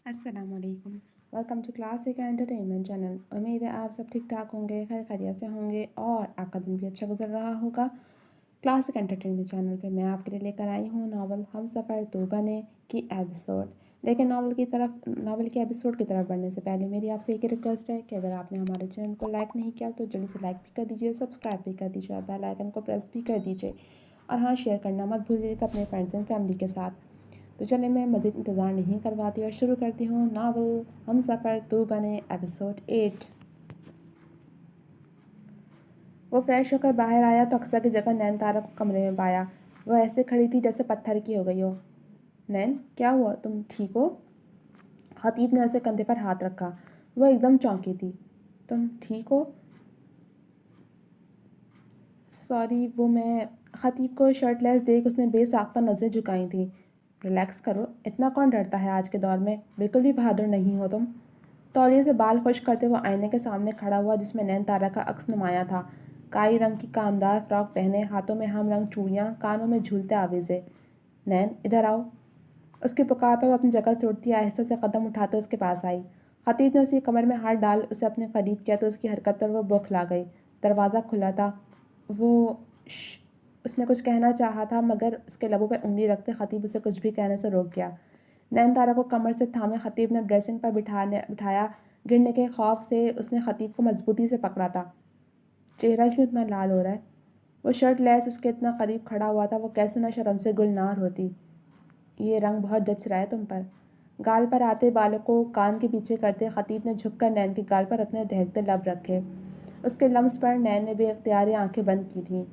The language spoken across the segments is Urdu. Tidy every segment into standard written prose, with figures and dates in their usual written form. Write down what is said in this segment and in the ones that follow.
السلام علیکم، welcome to classic entertainment channel. امید ہے آپ سب ٹھیک ٹھاک ہوں گے، خیر خیریت سے ہوں گے اور آپ کا دن بھی اچھا گزر رہا ہوگا۔ کلاسک انٹرٹینمنٹ چینل پہ میں آپ کے لیے لے کر آئی ہوں ناول ہم سفر تو بنے کی ایپیسوڈ۔ لیکن ناول کے ایپیسوڈ کی طرف بڑھنے سے پہلے میری آپ سے ایک ریکویسٹ ہے کہ اگر آپ نے ہمارے چینل کو لائک نہیں کیا تو جلدی سے لائک بھی کر دیجیے، سبسکرائب بھی کر دیجیے اور بیل آئیکن کو پریس بھی کر دیجیے، اور ہاں، شیئر کرنا مت بھولیے گا اپنے فرینڈس اینڈ فیملی کے ساتھ۔ تو چلیں میں مزید انتظار نہیں کرواتی اور شروع کرتی ہوں ناول ہم سفر تو بنے ایپیسوڈ 8۔ وہ فریش ہو کر باہر آیا تو اکثر کی جگہ نین تارا کو کمرے میں پایا۔ وہ ایسے کھڑی تھی جیسے پتھر کی ہو گئی ہو۔ نین، کیا ہوا؟ تم ٹھیک ہو؟ خطیب نے اسے کندھے پر ہاتھ رکھا۔ وہ ایک دم چونکی تھی۔ تم ٹھیک ہو؟ سوری، وہ میں… خطیب کو شرٹ لیس دیکھ اس نے بے ساختہ نظریں جھکائی تھیں۔ ریلیکس کرو، اتنا کون ڈرتا ہے آج کے دور میں؟ بالکل بھی بہادر نہیں ہو تم۔ تولیے سے بال خشک کرتے وہ آئینے کے سامنے کھڑا ہوا جس میں نین تارا کا عکس نمایاں تھا۔ کائی رنگ کی کامدار فراک پہنے، ہاتھوں میں ہم رنگ چوڑیاں، کانوں میں جھولتے آویزے۔ نین، ادھر آؤ۔ اس کی پکار پر وہ اپنی جگہ سے اٹھتی آہستہ سے قدم اٹھاتے اس کے پاس آئی۔ خطیب نے اسی کمر میں ہاتھ ڈال اسے اپنے قریب کیا تو اس کی حرکت پر وہ بوکھلا گئی۔ دروازہ کھلا تھا۔ وہ… شش… اس نے کچھ کہنا چاہا تھا مگر اس کے لبوں پر انگلی رکھتے خطیب اسے کچھ بھی کہنے سے روک گیا۔ نین تارا کو کمر سے تھامے خطیب نے ڈریسنگ پر بٹھایا۔ گرنے کے خوف سے اس نے خطیب کو مضبوطی سے پکڑا تھا۔ چہرہ کیوں اتنا لال ہو رہا ہے؟ وہ شرٹ لیس اس کے اتنا قریب کھڑا ہوا تھا، وہ کیسے نہ شرم سے گلنار ہوتی۔ یہ رنگ بہت جچ رہا ہے تم پر۔ گال پر آتے بالوں کو کان کے پیچھے کرتے خطیب نے جھک کر نین کے گال پر اپنے دہکتے لب رکھے۔ اس کے لمس پر نین نے بے اختیاری آنکھیں بند کی تھیں۔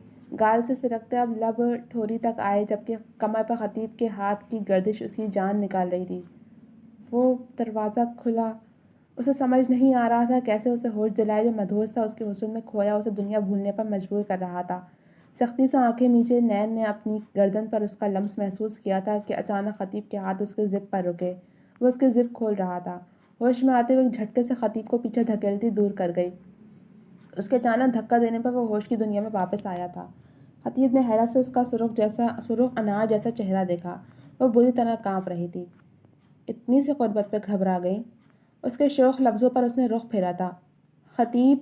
گال سے سرکتے اب لب ٹھوری تک آئے جبکہ کمر پر خطیب کے ہاتھ کی گردش اس کی جان نکال رہی تھی۔ وہ دروازہ کھلا۔ اسے سمجھ نہیں آ رہا تھا کیسے اسے ہوش دلائے جو مدھوش سا اس کے حسن میں کھویا اسے دنیا بھولنے پر مجبور کر رہا تھا۔ سختی سے آنکھیں میچے نین نے اپنی گردن پر اس کا لمس محسوس کیا تھا کہ اچانک خطیب کے ہاتھ اس کے زپ پر رکے۔ وہ اس کے زپ کھول رہا تھا۔ ہوش میں آتے ہوئے ایک جھٹکے سے خطیب کو پیچھے دھکیلتی دور کر گئی۔ اس کے اچانک دھکا دینے پر وہ ہوش کی دنیا میں واپس آیا تھا۔ خطیب نے حیرت سے اس کا سرخ انار جیسا چہرہ دیکھا۔ وہ بری طرح کانپ رہی تھی۔ اتنی سی قربت پہ گھبرا گئی؟ اس کے شوخ لفظوں پر اس نے رخ پھیرا تھا۔ خطیب!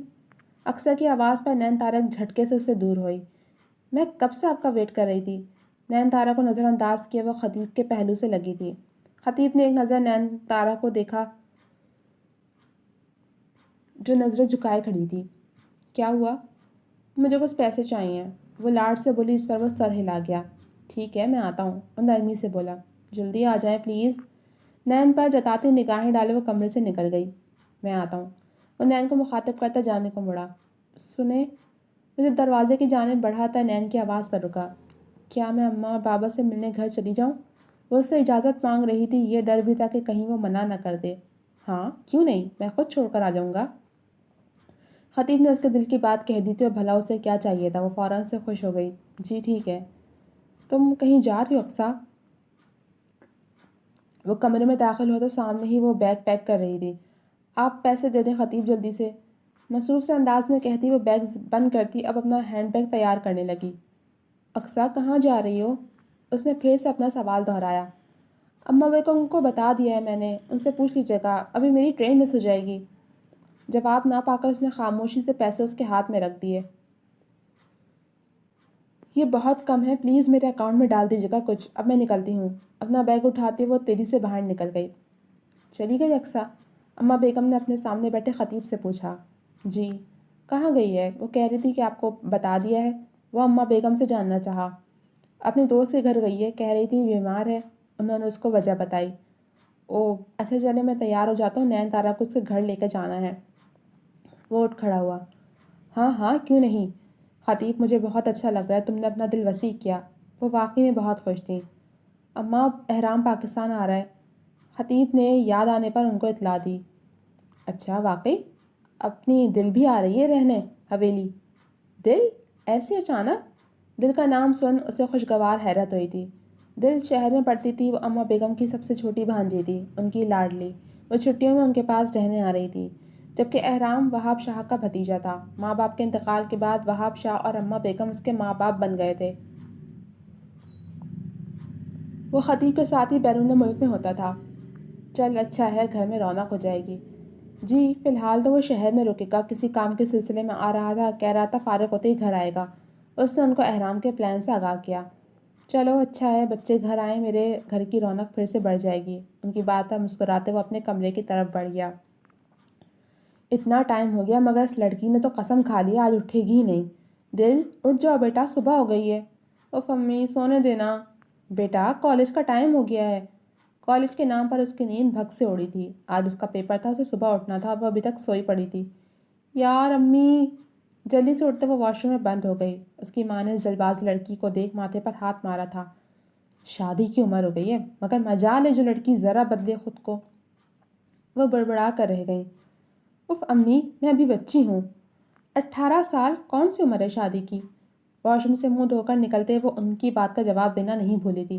اکثر کی آواز پر نین تارا ایک جھٹکے سے اس سے دور ہوئی۔ میں کب سے آپ کا ویٹ کر رہی تھی۔ نین تارا کو نظر انداز کیے وہ خطیب کے پہلو سے لگی تھی۔ خطیب نے ایک نظر نین تارا کو دیکھا جو نظریں جھکائے کھڑی تھی۔ کیا ہوا؟ مجھے کچھ پیسے چاہیے، وہ لاڈ سے بولی۔ اس پر وہ سر ہلا گیا۔ ٹھیک ہے، میں آتا ہوں، وہ نرمی سے بولا۔ جلدی آ جائیں پلیز۔ نین پر جتاتی نگاہیں ڈالے وہ کمرے سے نکل گئی۔ میں آتا ہوں، وہ نین کو مخاطب کرتا جانے کو مڑا۔ سنیں، وہ جب دروازے کی جانب بڑھا تا نین کی آواز پر رکا۔ کیا میں اماں اور بابا سے ملنے گھر چلی جاؤں؟ وہ اس سے اجازت مانگ رہی تھی، یہ ڈر بھی تھا کہ کہیں وہ منع نہ کر دے۔ ہاں، کیوں نہیں، میں خود چھوڑ کر آ جاؤں گا۔ خطیب نے اس کے دل کی بات کہہ دی تھی اور بھلا اسے کیا چاہیے تھا، وہ فوراً سے خوش ہو گئی۔ جی ٹھیک ہے۔ تم کہیں جا رہی ہو اقصیٰ؟ وہ کمرے میں داخل ہوا تو سامنے ہی وہ بیگ پیک کر رہی تھی۔ آپ پیسے دے دیں خطیب جلدی سے، مصروف سے انداز میں کہتی وہ بیگ بند کرتی اب اپنا ہینڈ بیگ تیار کرنے لگی۔ اقصیٰ، کہاں جا رہی ہو؟ اس نے پھر سے اپنا سوال دہرایا۔ اماں بیگم کو بتا دیا ہے میں نے، ان سے پوچھ لیجیے گا، ابھی میری ٹرین مس ہو جائے گی۔ جواب نہ پا کر اس نے خاموشی سے پیسے اس کے ہاتھ میں رکھ دیے۔ یہ بہت کم ہے، پلیز میرے اکاؤنٹ میں ڈال دیجیے گا کچھ، اب میں نکلتی ہوں۔ اپنا بیگ اٹھاتے وہ تیزی سے باہر نکل گئی۔ چلی گئی اقصیٰ؟ اماں بیگم نے اپنے سامنے بیٹھے خطیب سے پوچھا۔ جی۔ کہاں گئی ہے؟ وہ کہہ رہی تھی کہ آپ کو بتا دیا ہے، وہ اماں بیگم سے جاننا چاہا۔ اپنے دوست کے گھر گئی ہے، کہہ رہی تھی بیمار ہے، انہوں نے اس کو وجہ بتائی۔ اوہ اچھا، چلے میں تیار ہو جاتا ہوں، نین تارا کو اس کے گھر لے کے جانا ہے۔ وہ اٹھ کھڑا ہوا۔ ہاں ہاں، کیوں نہیں خطیب، مجھے بہت اچھا لگ رہا ہے، تم نے اپنا دل وسیع کیا۔ وہ واقعی میں بہت خوش تھیں۔ اماں، احرام پاکستان آ رہا ہے، خطیب نے یاد آنے پر ان کو اطلاع دی۔ اچھا، واقعی؟ اپنی دل بھی آ رہی ہے رہنے حویلی؟ دل؟ ایسے اچانک؟ دل کا نام سن اسے خوشگوار حیرت ہوئی تھی۔ دل شہر میں پڑھتی تھی، وہ اماں بیگم کی سب سے چھوٹی بھانجی تھی، ان کی لاڈلی۔ وہ چھٹیوں میں ان کے پاس رہنے آ رہی تھی، جبکہ احرام وہاب شاہ کا بھتیجا تھا۔ ماں باپ کے انتقال کے بعد وہاب شاہ اور اماں بیگم اس کے ماں باپ بن گئے تھے۔ وہ خطیب کے ساتھ ہی بیرون ملک میں ہوتا تھا۔ چل اچھا ہے، گھر میں رونق ہو جائے گی۔ جی فی الحال تو وہ شہر میں رکے گا، کسی کام کے سلسلے میں آ رہا تھا، کہہ رہا تھا فارغ ہوتے ہی گھر آئے گا۔ اس نے ان کو احرام کے پلان سے آگاہ کیا۔ چلو اچھا ہے، بچے گھر آئیں، میرے گھر کی رونق پھر سے بڑھ جائے گی۔ ان کی بات پر مسکراتے وہ اپنے کمرے کی طرف بڑھ گیا۔ اتنا ٹائم ہو گیا مگر اس لڑکی نے تو قسم کھا لیا آج اٹھے گی ہی نہیں۔ دل اٹھ جاؤ بیٹا، صبح ہو گئی ہے۔ اوف امی سونے دینا۔ بیٹا کالج کا ٹائم ہو گیا ہے۔ کالج کے نام پر اس کی نیند بھگ سے اڑی تھی۔ آج اس کا پیپر تھا، اسے صبح اٹھنا تھا، وہ ابھی تک سوئی پڑی تھی۔ یار امی! جلدی سے اٹھتے وہ واش روم میں بند ہو گئی۔ اس کی ماں نے اس جلد باز لڑکی کو دیکھ ماتھے پر ہاتھ مارا تھا۔ شادی کی عمر ہو گئی ہے مگر مجال ہے جو لڑکی ذرا بدلے خود کو۔ وہ بڑبڑا کر رہ گئی۔ اف امی میں ابھی بچی ہوں۔ 18 سال کون سی عمر ہے شادی کی؟ واش روم سے منہ دھو کر نکلتے وہ ان کی بات کا جواب دینا نہیں بھولی تھی۔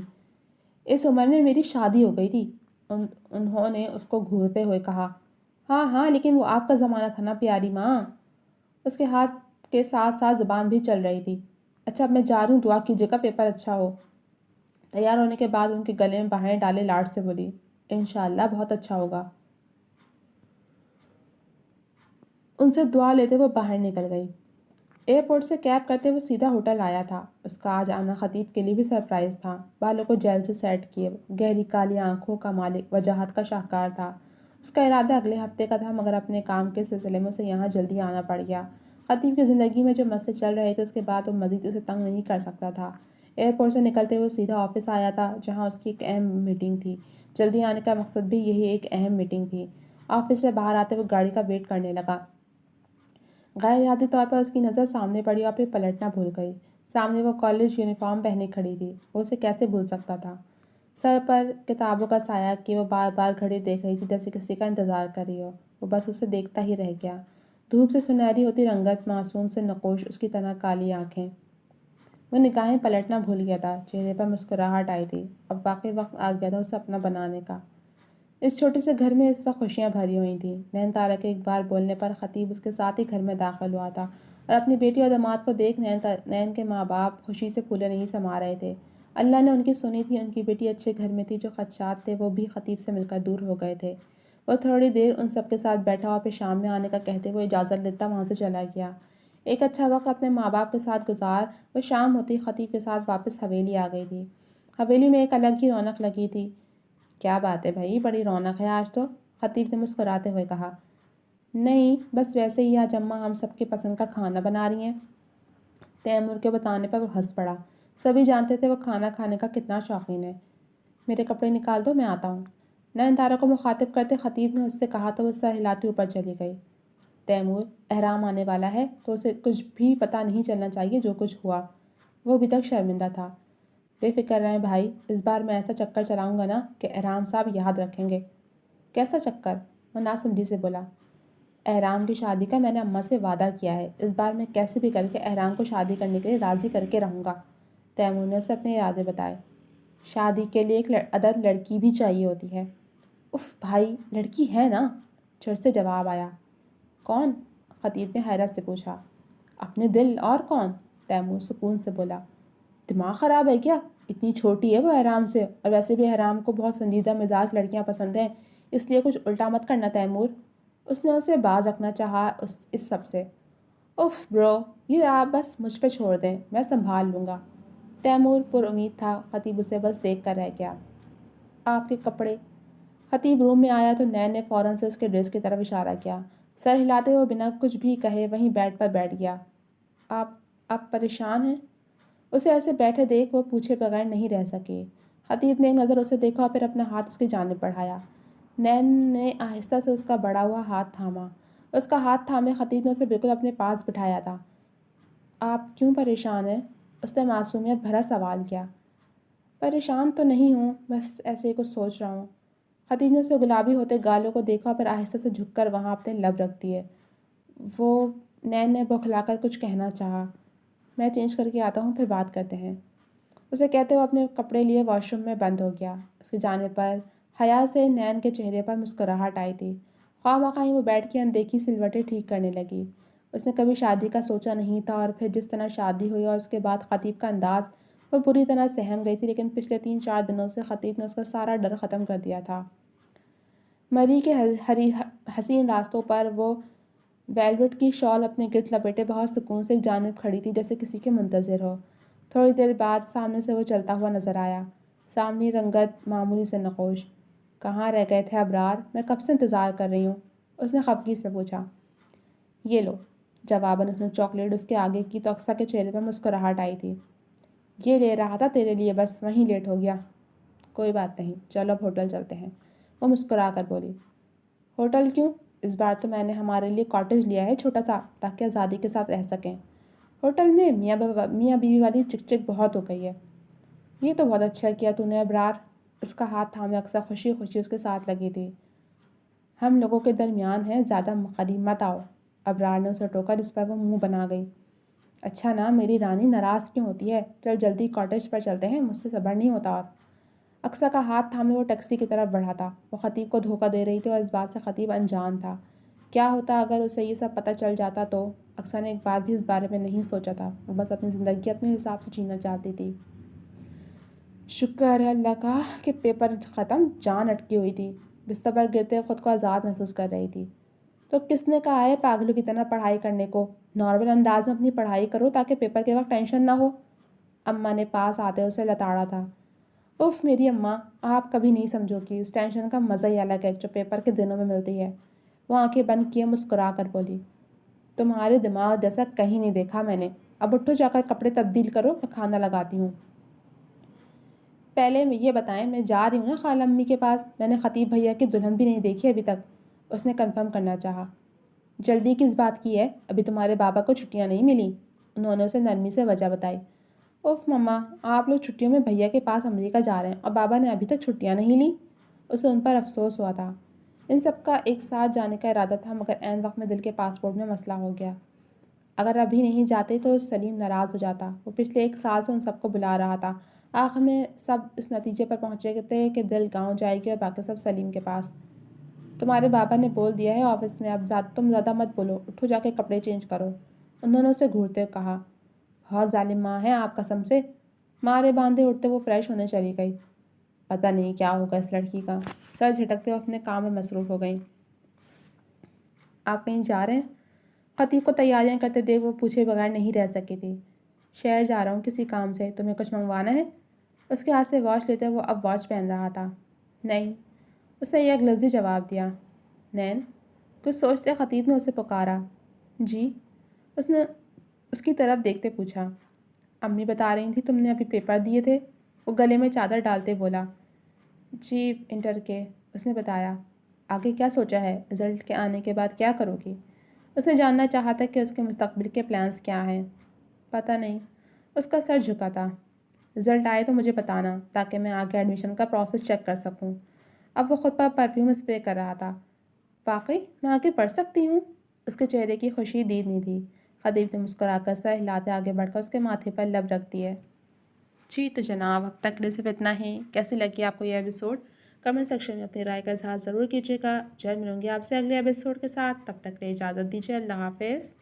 اس عمر میں میری شادی ہو گئی تھی، انہوں نے اس کو گھورتے ہوئے کہا۔ ہاں ہاں لیکن وہ آپ کا زمانہ تھا نا پیاری ماں۔ اس کے ہاتھ کے ساتھ ساتھ زبان بھی چل رہی تھی۔ اچھا اب میں جا رہی ہوں، دعا کیجیے گا پیپر اچھا ہو۔ تیار ہونے کے بعد ان کے گلے میں بہائیں ڈالے لاڈ سے بولی، انشاءاللہ بہت اچھا ہوگا۔ ان سے دعا لیتے وہ باہر نکل گئی۔ ایئرپورٹ سے کیب کرتے وہ سیدھا ہوٹل آیا تھا۔ اس کا آج آنا خطیب کے لیے بھی سرپرائز تھا۔ بالوں کو جیل سے سیٹ کیے، گہری کالی آنکھوں کا مالک، وجاہت کا شاہکار تھا۔ اس کا ارادہ اگلے ہفتے کا تھا مگر اپنے کام کے سلسلے میں اسے یہاں جلدی آنا پڑ گیا۔ خطیب کی زندگی میں جو مسئلے چل رہے تھے اس کے بعد وہ مزید اسے تنگ نہیں کر سکتا تھا۔ ایئرپورٹ سے نکلتے وہ سیدھا آفس آیا تھا جہاں اس کی ایک اہم میٹنگ تھی۔ جلدی آنے کا مقصد بھی یہی ایک اہم میٹنگ تھی۔ آفس سے باہر آتے وہ گاڑی کا ویٹ کرنے لگا۔ غیر ارادی طور پر اس کی نظر سامنے پڑی اور پھر پلٹنا بھول گئی۔ سامنے وہ کالج یونیفارم پہنے کھڑی تھی، وہ اسے کیسے بھول سکتا تھا؟ سر پر کتابوں کا سایہ کہ وہ بار بار گھڑی دیکھ رہی تھی جیسے کسی کا انتظار کر رہی ہو۔ وہ بس اسے دیکھتا ہی رہ گیا۔ دھوپ سے سنہری ہوتی رنگت، معصوم سے نقوش، اس کی طرح کالی آنکھیں۔ وہ نگاہیں پلٹنا بھول گیا تھا، چہرے پر مسکراہٹ آئی تھی۔ اب واقعی وقت آ گیا تھا اسے اپنا بنانے کا۔ اس چھوٹے سے گھر میں اس وقت خوشیاں بھری ہوئی تھیں۔ نین تارا کے ایک بار بولنے پر خطیب اس کے ساتھ ہی گھر میں داخل ہوا تھا اور اپنی بیٹی اور داماد کو دیکھ نین کے ماں باپ خوشی سے پھولے نہیں سما رہے تھے۔ اللہ نے ان کی سنی تھی، ان کی بیٹی اچھے گھر میں تھی۔ جو خدشات تھے وہ بھی خطیب سے مل کر دور ہو گئے تھے۔ وہ تھوڑی دیر ان سب کے ساتھ بیٹھا اور پھر شام میں آنے کا کہتے ہوئے اجازت لیتا وہاں سے چلا گیا۔ ایک اچھا وقت اپنے ماں باپ کے ساتھ گزار وہ شام ہوتی خطیب کے ساتھ واپس حویلی آ گئی تھی۔ حویلی میں ایک الگ ہی رونق لگی تھی۔ کیا بات ہے بھائی، بڑی رونق ہے آج تو، خطیب نے مسکراتے ہوئے کہا۔ نہیں بس ویسے ہی آج اماں ہم سب کے پسند کا کھانا بنا رہی ہیں۔ تیمور کے بتانے پر وہ ہنس پڑا۔ سبھی جانتے تھے وہ کھانا کھانے کا کتنا شوقین ہے۔ میرے کپڑے نکال دو، میں آتا ہوں۔ نین تارا کو مخاطب کرتے خطیب نے اس سے کہا تو وہ سر ہلاتی اوپر چلی گئی۔ تیمور احرام آنے والا ہے تو اسے کچھ بھی پتہ نہیں چلنا چاہیے جو کچھ ہوا۔ وہ ابھی تک شرمندہ تھا۔ بے فکر رہیں بھائی، اس بار میں ایسا چکر چلاؤں گا نا کہ احرام صاحب یاد رکھیں گے۔ کیسا چکر؟ وہ ناسمجھی سے بولا۔ احرام کی شادی کا میں نے اماں سے وعدہ کیا ہے، اس بار میں کیسے بھی کر کے احرام کو شادی کرنے کے لیے راضی کر کے رہوں گا۔ تیمور نے اسے اپنے ارادے بتائے۔ شادی کے لیے ایک عدد لڑکی بھی چاہیے ہوتی ہے۔ اف بھائی لڑکی ہے نا، چٹ سے جواب آیا۔ کون؟ خطیب نے حیرت سے پوچھا۔ اپنے دل اور کون؟ تیمور سکون سے بولا۔ دماغ خراب ہے کیا؟ اتنی چھوٹی ہے وہ احرام سے، اور ویسے بھی احرام کو بہت سنجیدہ مزاج لڑکیاں پسند ہیں، اس لیے کچھ الٹا مت کرنا تیمور۔ اس نے اسے باز رکھنا چاہا اس سب سے۔ اف برو، یہ آپ بس مجھ پہ چھوڑ دیں، میں سنبھال لوں گا۔ تیمور پر امید تھا، خطیب اسے بس دیکھ کر رہ گیا۔ آپ کے کپڑے؟ خطیب روم میں آیا تو نین نے فوراً سے اس کے ڈریس کی طرف اشارہ کیا۔ سر ہلاتے ہوئے بنا کچھ بھی کہے وہیں بیڈ پر بیٹھ گیا۔ آپ پریشان ہیں؟ اسے ایسے بیٹھے دیکھ وہ پوچھے بغیر نہیں رہ سکے۔ خطیب نے ایک نظر اسے دیکھا اور پھر اپنا ہاتھ اس کی جانب بڑھایا۔ نین نے آہستہ سے اس کا بڑھا ہوا ہاتھ تھاما۔ اس کا ہاتھ تھامے خطیب نے اسے بالکل اپنے پاس بٹھایا تھا۔ آپ کیوں پریشان ہیں؟ اس نے معصومیت بھرا سوال کیا۔ پریشان تو نہیں ہوں، بس ایسے ہی کچھ سوچ رہا ہوں۔ خطیب نے اسے گلابی ہوتے گالوں کو دیکھا اور پھر آہستہ سے جھک کر وہاں اپنے لب رکھ دیے۔ وہ نین نے بوکھلا کر کچھ کہنا چاہا۔ میں چینج کر کے آتا ہوں، پھر بات کرتے ہیں۔ اسے کہتے ہوئے اپنے کپڑے لیے واش روم میں بند ہو گیا۔ اس کی جانب پر حیا سے نین کے چہرے پر مسکراہٹ آئی تھی۔ خواہ مخواہ وہ بیٹھ کے اندیکھی سلوٹیں ٹھیک کرنے لگی۔ اس نے کبھی شادی کا سوچا نہیں تھا اور پھر جس طرح شادی ہوئی اور اس کے بعد خطیب کا انداز، وہ بری طرح سہم گئی تھی، لیکن پچھلے 3-4 دنوں سے خطیب نے اس کا سارا ڈر ختم کر دیا تھا۔ مری کے ہری حسین راستوں پر وہ ویلوٹ کی شال اپنے گرد لپیٹے بہت سکون سے ایک جانب کھڑی تھی، جیسے کسی کے منتظر ہو۔ تھوڑی دیر بعد سامنے سے وہ چلتا ہوا نظر آیا، سامنے رنگت معمولی سے نقوش۔ کہاں رہ گئے تھے ابرار؟ میں کب سے انتظار کر رہی ہوں، اس نے خفگی سے پوچھا۔ یہ لو، جواباً اس نے چاکلیٹ اس کے آگے کی تو اقصیٰ کے چہرے پر مسکراہٹ آئی تھی۔ یہ لے رہا تھا تیرے لیے، بس وہیں لیٹ ہو گیا۔ کوئی بات نہیں، چلو اب ہوٹل چلتے ہیں، وہ مسکرا کر بولی۔ ہوٹل کیوں؟ اس بار تو میں نے ہمارے لیے کاٹیج لیا ہے چھوٹا سا، تاکہ آزادی کے ساتھ رہ سکیں۔ ہوٹل میں میاں بیوی والی چک چک بہت ہو گئی ہے۔ یہ تو بہت اچھا کیا تو نے ابرار، اس کا ہاتھ تھامے اقصیٰ خوشی خوشی اس کے ساتھ لگی تھی۔ ہم لوگوں کے درمیان ہیں، زیادہ قریب مت آؤ، ابرار نے اسے ٹوکا، جس پر وہ منہ بنا گئی۔ اچھا نا، میری رانی ناراض کیوں ہوتی ہے؟ چل جلدی کاٹیج پر چلتے ہیں، مجھ سے صبر نہیں ہوتا۔ اور اقصیٰ کا ہاتھ تھامے وہ ٹیکسی کی طرف بڑھا تھا۔ وہ خطیب کو دھوکہ دے رہی تھی اور اس بات سے خطیب انجان تھا۔ کیا ہوتا اگر اسے یہ سب پتہ چل جاتا تو؟ اقصیٰ نے ایک بار بھی اس بارے میں نہیں سوچا تھا، وہ بس اپنی زندگی اپنے حساب سے جینا چاہتی تھی۔ شکر ہے اللہ کا کہ پیپر ختم، جان اٹکی ہوئی تھی۔ بستر پر گرتے خود کو آزاد محسوس کر رہی تھی۔ تو کس نے کہا ہے پاگلوں کی طرح پڑھائی کرنے کو؟ نارمل انداز میں اپنی پڑھائی کرو تاکہ پیپر کے وقت ٹینشن نہ ہو۔ اماں نے پاس آتے اسے لتاڑا تھا۔ اف میری اماں، آپ کبھی نہیں سمجھو گی، اس ٹینشن کا مزہ ہی الگ ہے جو پیپر کے دنوں میں ملتی ہے۔ وہ آنکھیں بند کیے مسکرا کر بولی۔ تمہارے دماغ جیسا کہیں نہیں دیکھا میں نے۔ اب اٹھو، جا کر کپڑے تبدیل کرو، میں کھانا لگاتی ہوں۔ پہلے یہ بتائیں، میں جا رہی ہوں نا خالہ امی کے پاس؟ میں نے خطیب بھیا کی دلہن بھی نہیں دیکھی ابھی تک، اس نے کنفرم کرنا چاہا۔ جلدی کس بات کی ہے؟ ابھی تمہارے بابا کو چھٹیاں نہیں ملی؟ انہوں نے اسے نرمی سے وجہ بتائی۔ اوف مما، آپ لوگ چھٹیوں میں بھیا کے پاس امریکہ جا رہے ہیں اور بابا نے ابھی تک چھٹیاں نہیں لیں؟ اسے ان پر افسوس ہوا تھا۔ ان سب کا ایک ساتھ جانے کا ارادہ تھا، مگر عین وقت میں دل کے پاسپورٹ میں مسئلہ ہو گیا۔ اگر ابھی نہیں جاتے تو سلیم ناراض ہو جاتا۔ وہ پچھلے 1 سال سے ان سب کو بلا رہا تھا۔ آخر میں سب اس نتیجے پر پہنچے تھے کہ دل گاؤں جائے گی اور باقی سب سلیم کے پاس۔ تمہارے بابا نے بول دیا ہے آفس میں، اب تم زیادہ مت بولو، اٹھو جا کے کپڑے چینج کرو، انہوں نے اسے گھورتے کہا۔ بہت ظالم ماں ہے آپ قسم سے۔ مارے باندھے اٹھتے وہ فریش ہونے چلی گئی۔ پتہ نہیں کیا ہوگا اس لڑکی کا۔ سر جھٹکتے وہ اپنے کام میں مصروف ہو گئیں۔ آپ کہیں جا رہے ہیں؟ خطیب کو تیاریاں کرتے دیکھ وہ پوچھے بغیر نہیں رہ سکی تھی۔ شہر جا رہا ہوں کسی کام سے، تمہیں کچھ منگوانا ہے؟ اس کے ہاتھ سے واچ لیتے وہ اب واچ پہن رہا تھا۔ نہیں، اس نے ایک لفظی جواب دیا۔ نین؟ کچھ سوچتے خطیب نے اسے پکارا۔ جی؟ اس نے اس کی طرف دیکھتے پوچھا۔ امی بتا رہی تھی تم نے ابھی پیپر دیے تھے؟ وہ گلے میں چادر ڈالتے بولا۔ جی، انٹر کے، اس نے بتایا۔ آگے کیا سوچا ہے؟ رزلٹ کے آنے کے بعد کیا کرو گی؟ اس نے جاننا چاہا تھا کہ اس کے مستقبل کے پلانز کیا ہیں۔ پتہ نہیں، اس کا سر جھکا تھا۔ رزلٹ آئے تو مجھے بتانا تاکہ میں آگے ایڈمیشن کا پروسیس چیک کر سکوں۔ اب وہ خود پر پرفیوم اسپرے کر رہا تھا۔ واقعی میں آگے پڑھ سکتی ہوں؟ اس کے چہرے کی خوشی دید نہیں تھی۔ خطیب نے مسکرا کر سر ہلاتے آگے بڑھ کر اس کے ماتھے پر لب رکھ دیے۔ جی تو جناب، اب تک کے لیے صرف اتنا ہی۔ کیسی لگی آپ کو یہ ایپیسوڈ؟ کمنٹ سیکشن میں اپنی رائے کا اظہار ضرور کیجیے گا۔ جلد ملوں گی آپ سے اگلے ایپیسوڈ کے ساتھ، تب تک کے لیے اجازت دیجیے۔ اللہ حافظ۔